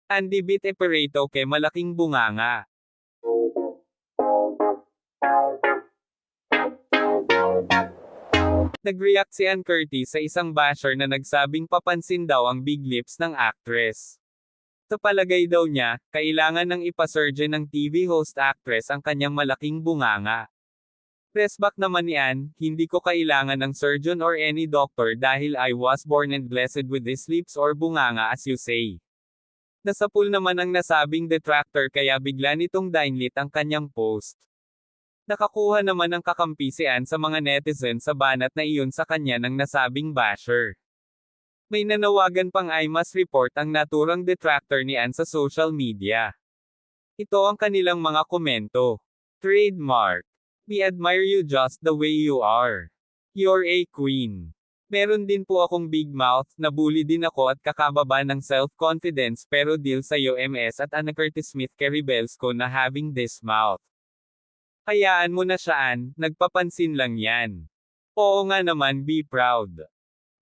Andy bit eperato ke malaking bunganga. Nag-react si Ann Curtis sa isang basher na nagsabing papansin daw ang big lips ng actress. Sa palagay daw niya, kailangan ng ipa-surgeon ng TV host actress ang kanyang malaking bunganga. Resback naman ni Ann, hindi ko kailangan ng surgeon or any doctor dahil I was born and blessed with these lips or bunganga as you say. Nasapul naman ang nasabing detractor kaya bigla nitong dinelete ang kanyang post. Nakakuha naman ng kakampi si Ann sa mga netizen sa banat na iyon sa kanya ng nasabing basher. May nanawagan pang I must report ang naturang detractor ni Ann sa social media. Ito ang kanilang mga komento. Trademark. We admire you just the way you are. You're a queen. Meron din po akong big mouth, nabully din ako at kakababa ng self-confidence pero deal sa'yo MS at Ann Curtis Smith ke rebels ko na having this mouth. Hayaan mo na siya Ann, nagpapansin lang yan. Oo nga naman be proud.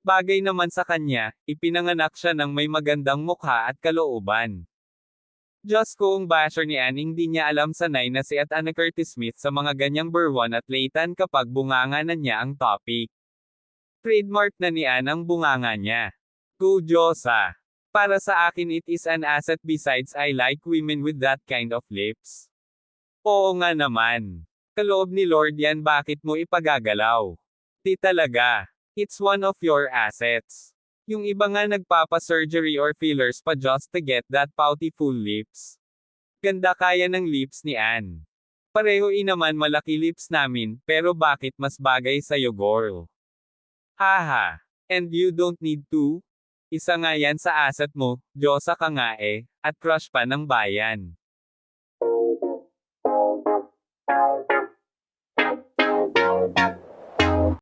Bagay naman sa kanya, ipinanganak siya ng may magandang mukha at kalooban. Diyos ko ang basher ni Ann hindi niya alam sanay na si at Ann Curtis Smith sa mga ganyang burwan at laitan kapag bunganga na niya ang topic. Trademark na ni Ann ang bunganga niya. Go Diyosa! Para sa akin it is an asset besides I like women with that kind of lips. Oo nga naman. Kaloob ni Lord yan bakit mo ipagagalaw? Di talaga. It's one of your assets. Yung iba nga nagpapa-surgery or fillers pa just to get that pouty full lips. Ganda kaya ng lips ni Ann. Pareho naman malaki lips namin, pero bakit mas bagay sa'yo girl? Haha. And you don't need to? Isa nga yan sa asset mo, Diyosa ka nga at crush pa ng bayan.